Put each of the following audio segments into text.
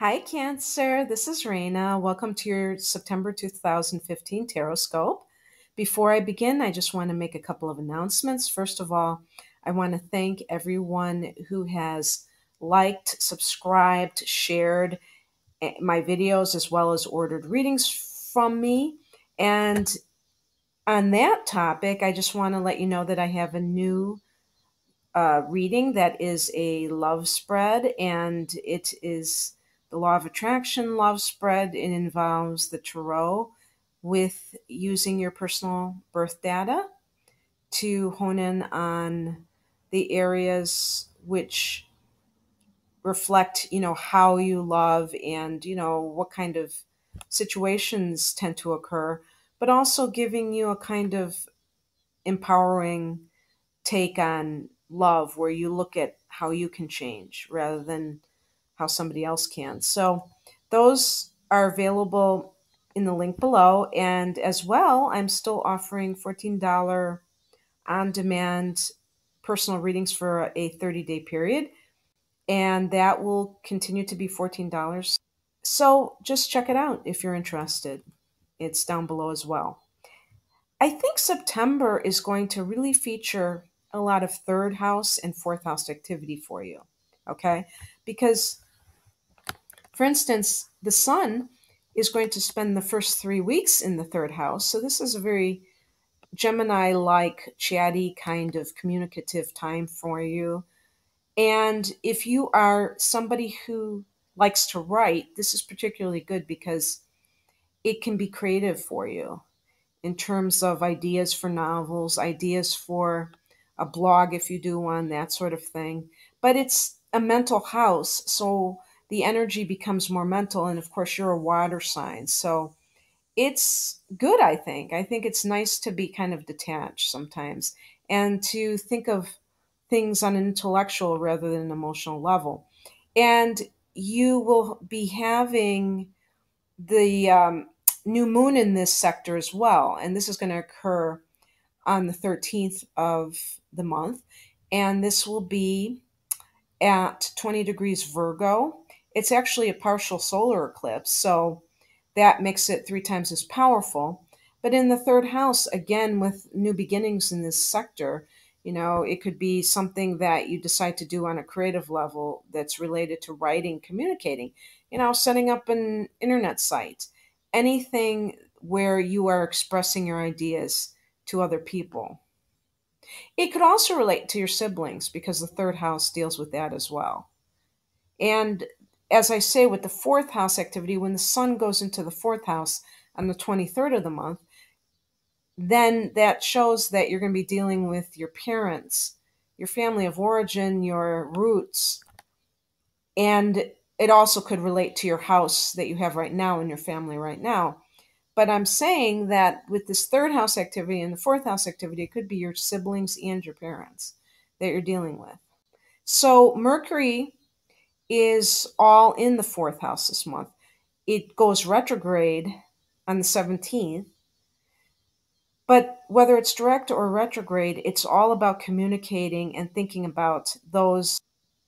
Hi, Cancer. This is Raina. Welcome to your September 2015 Tarotscope. Before I begin, I just want to make a couple of announcements. First of all, I want to thank everyone who has liked, subscribed, shared my videos, as well as ordered readings from me. And on that topic, I just want to let you know that I have a new reading that is a love spread, and it is the law of attraction love spread. It involves the tarot with using your personal birth data to hone in on the areas which reflect, how you love and, what kind of situations tend to occur, but also giving you a kind of empowering take on love where you look at how you can change rather than how somebody else can. So those are available in the link below. And as well, I'm still offering $14 on demand personal readings for a 30-day period. And that will continue to be $14. So just check it out if you're interested. It's down below as well. I think September is going to really feature a lot of third house and fourth house activity for you. Okay? Because, for instance, the sun is going to spend the first 3 weeks in the third house. So this is a very Gemini like, chatty kind of communicative time for you. And if you are somebody who likes to write, this is particularly good because it can be creative for you in terms of ideas for novels, ideas for a blog if you do one, that sort of thing. But it's a mental house, so the energy becomes more mental. And of course, you're a water sign. So it's good, I think. I think it's nice to be kind of detached sometimes and to think of things on an intellectual rather than an emotional level. And you will be having the new moon in this sector as well. And this is going to occur on the 13th of the month. And this will be at 20 degrees Virgo. It's actually a partial solar eclipse, so that makes it 3 times as powerful. But in the third house, again, with new beginnings in this sector, it could be something that you decide to do on a creative level that's related to writing, communicating, setting up an internet site, anything where you are expressing your ideas to other people. It could also relate to your siblings because the third house deals with that as well. And as I say, with the fourth house activity, when the sun goes into the fourth house on the 23rd of the month, then that shows that you're going to be dealing with your parents, your family of origin, your roots. And it also could relate to your house that you have right now and your family right now. But I'm saying that with this third house activity and the fourth house activity, it could be your siblings and your parents that you're dealing with. So Mercury is all in the fourth house this month. It goes retrograde on the 17th. But whether it's direct or retrograde, it's all about communicating and thinking about those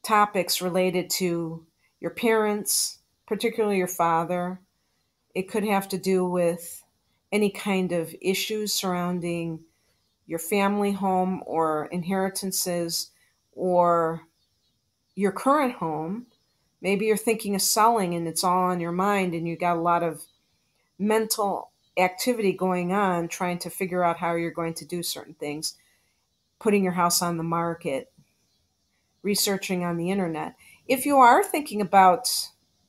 topics related to your parents, particularly your father. It could have to do with any kind of issues surrounding your family home or inheritances or your current home. Maybe you're thinking of selling and it's all on your mind and you got a lot of mental activity going on trying to figure out how you're going to do certain things, putting your house on the market, researching on the internet. If you are thinking about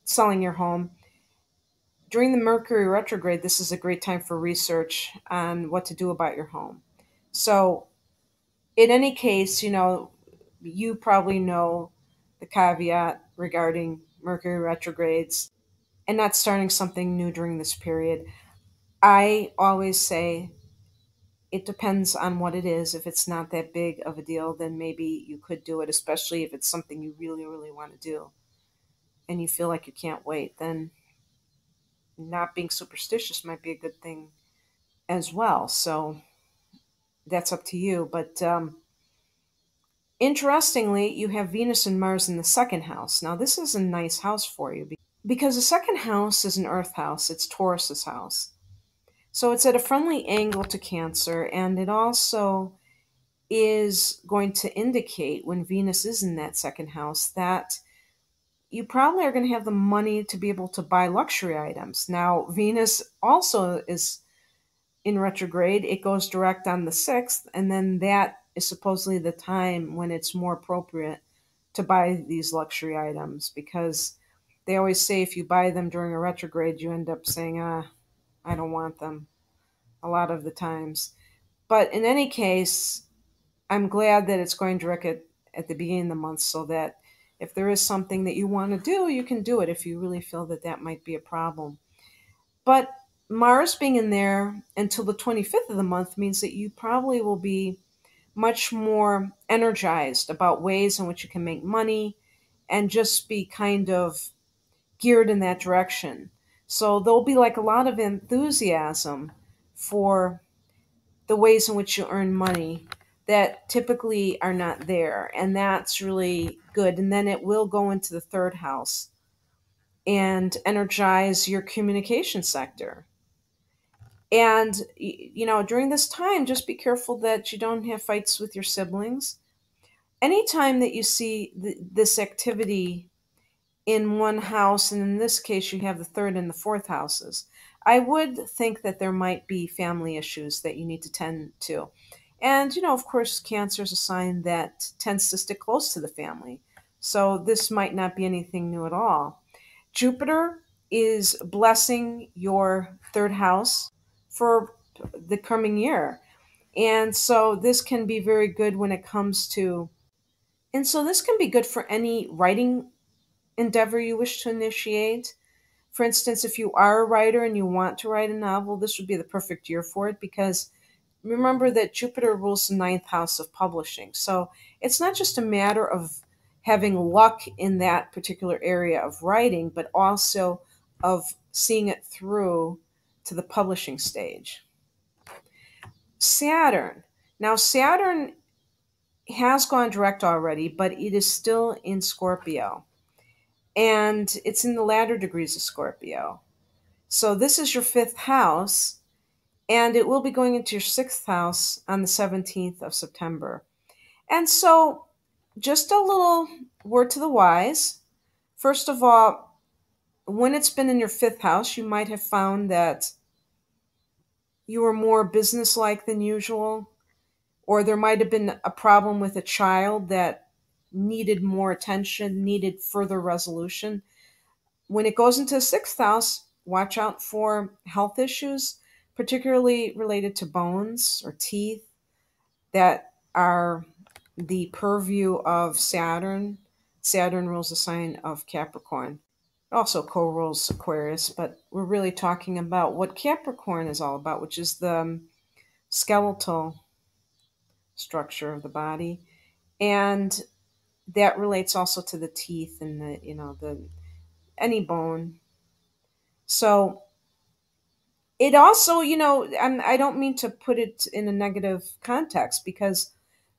selling your home, during the Mercury retrograde, this is a great time for research on what to do about your home. So, in any case, you probably know the caveat regarding Mercury retrogrades and not starting something new during this period. I always say it depends on what it is. If it's not that big of a deal, then maybe you could do it, especially if it's something you really, really want to do and you feel like you can't wait. Then not being superstitious might be a good thing as well. So that's up to you. But interestingly, you have Venus and Mars in the second house. Now, this is a nice house for you. because the second house is an earth house, it's Taurus's house. So it's at a friendly angle to Cancer, and it also is going to indicate when Venus is in that second house that you probably are going to have the money to be able to buy luxury items. Now, Venus also is in retrograde. It goes direct on the 6th, and then that is supposedly the time when it's more appropriate to buy these luxury items, because they always say if you buy them during a retrograde, you end up saying, I don't want them a lot of the times. But in any case, I'm glad that it's going direct at the beginning of the month, so that if there is something that you want to do, you can do it if you really feel that that might be a problem. But Mars being in there until the 25th of the month means that you probably will be much more energized about ways in which you can make money and just be kind of geared in that direction. So there'll be like a lot of enthusiasm for the ways in which you earn money that typically are not there. And that's really good. And then it will go into the third house and energize your communication sector. And, during this time, just be careful that you don't have fights with your siblings. Anytime that you see this activity in one house, and in this case, you have the third and the fourth houses, I would think that there might be family issues that you need to tend to. And, of course, Cancer is a sign that tends to stick close to the family. So this might not be anything new at all. Jupiter is blessing your third house for the coming year. And so this can be very good when it comes to, and so this can be good for any writing endeavor you wish to initiate. For instance, if you are a writer and you want to write a novel, this would be the perfect year for it, because remember that Jupiter rules the ninth house of publishing. So it's not just a matter of having luck in that particular area of writing, but also of seeing it through to the publishing stage. Saturn. Now, Saturn has gone direct already, but it is still in Scorpio. And it's in the latter degrees of Scorpio. So this is your fifth house, and it will be going into your sixth house on the 17th of September. And so, just a little word to the wise. First of all, when it's been in your fifth house, you might have found that you were more businesslike than usual, or there might have been a problem with a child that needed more attention, needed further resolution. When it goes into the sixth house, watch out for health issues, particularly related to bones or teeth, that are the purview of Saturn. Saturn rules the sign of Capricorn. It also co rules Aquarius, but we're really talking about what Capricorn is all about, which is the skeletal structure of the body. And that relates also to the teeth and the any bone. So it also, I don't mean to put it in a negative context, because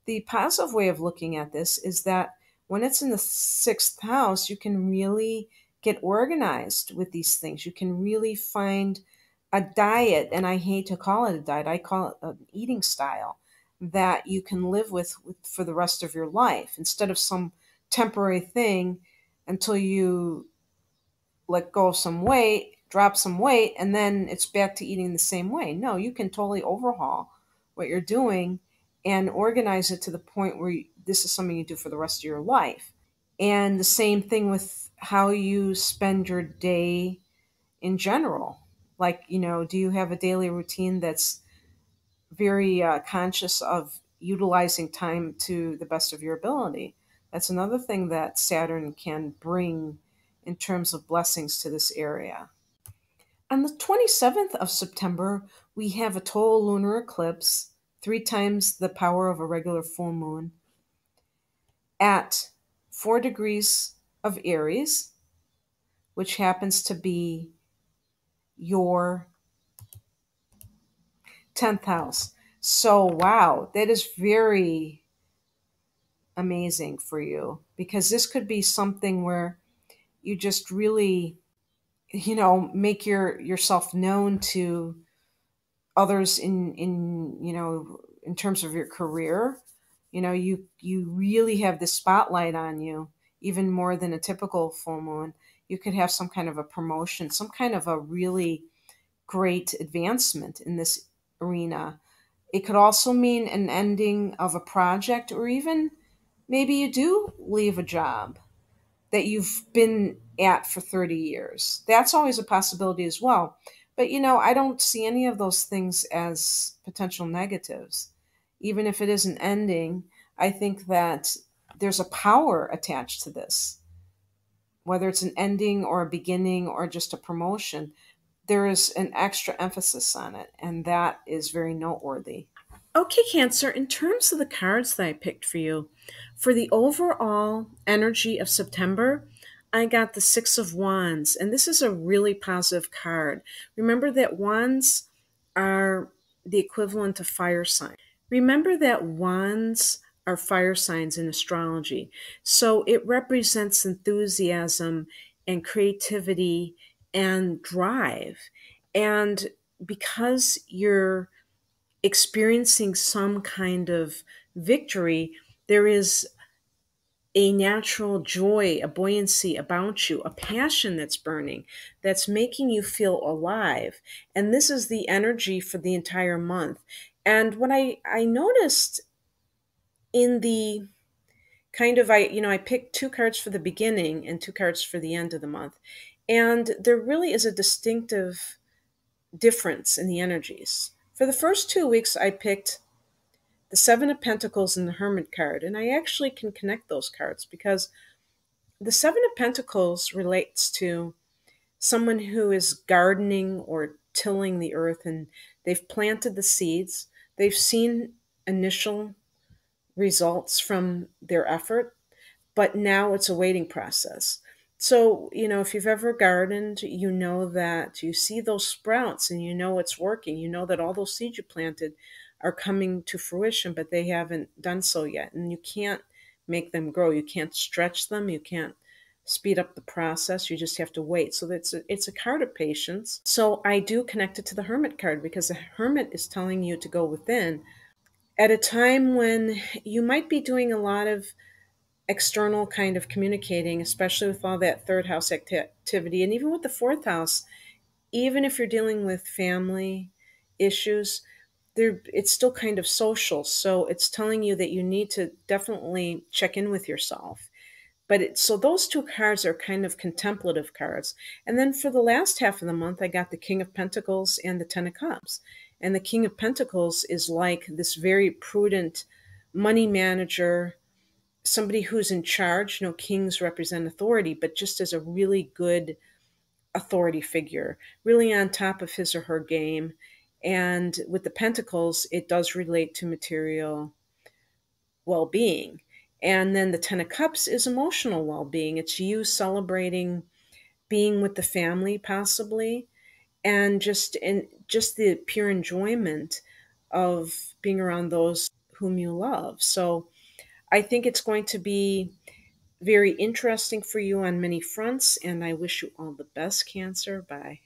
the positive way of looking at this is that when it's in the sixth house, you can really get organized with these things. You can really find a diet, and I hate to call it a diet, I call it an eating style that you can live with for the rest of your life, instead of some temporary thing until you let go of some weight, drop some weight, and then it's back to eating the same way. No, you can totally overhaul what you're doing and organize it to the point where this is something you do for the rest of your life. And the same thing with how you spend your day in general. Like, do you have a daily routine that's very conscious of utilizing time to the best of your ability? That's another thing that Saturn can bring in terms of blessings to this area. On the 27th of September, we have a total lunar eclipse, three times the power of a regular full moon, at 4 degrees of Aries, which happens to be your 10th house. So, wow, that is very amazing for you, because this could be something where you just really make yourself known to others in terms of your career. You really have the spotlight on you, even more than a typical full moon. You could have some kind of a promotion, some kind of a really great advancement in this arena. It could also mean an ending of a project, or even maybe you do leave a job that you've been at for 30 years. That's always a possibility as well. But I don't see any of those things as potential negatives. Even if it is an ending, I think that there's a power attached to this. Whether it's an ending or a beginning or just a promotion, there is an extra emphasis on it, and that is very noteworthy. Okay, Cancer, in terms of the cards that I picked for you, for the overall energy of September, I got the Six of Wands, and this is a really positive card. Remember that wands are the equivalent of fire signs. Remember that wands are fire signs in astrology. So it represents enthusiasm and creativity and drive. And because you're experiencing some kind of victory, there is a natural joy, a buoyancy about you, a passion that's burning, that's making you feel alive. And this is the energy for the entire month. And what I noticed in the kind of, I picked two cards for the beginning and two cards for the end of the month. And there really is a distinctive difference in the energies. For the first 2 weeks, I picked the Seven of Pentacles and the Hermit card. And I actually can connect those cards because the Seven of Pentacles relates to someone who is gardening or tilling the earth, and they've planted the seeds. They've seen initial results from their effort, but now it's a waiting process. So, if you've ever gardened, you know that you see those sprouts and you know it's working. You know that all those seeds you planted are coming to fruition, but they haven't done so yet. And you can't make them grow. You can't stretch them. You can't speed up the process. You just have to wait. So it's a card of patience. So I do connect it to the Hermit card because the Hermit is telling you to go within at a time when you might be doing a lot of external kind of communicating, especially with all that third house activity, and even with the fourth house. Even if you're dealing with family issues, it's still kind of social. So it's telling you that you need to definitely check in with yourself. So those two cards are kind of contemplative cards. And then for the last half of the month, I got the King of Pentacles and the Ten of Cups. And the King of Pentacles is like this very prudent money manager, somebody who's in charge. Kings represent authority, but just as a really good authority figure, really on top of his or her game. And with the Pentacles, it does relate to material well being. And then the Ten of Cups is emotional well being. It's you celebrating being with the family, possibly, and just the pure enjoyment of being around those whom you love. So I think it's going to be very interesting for you on many fronts, and I wish you all the best, Cancer. Bye.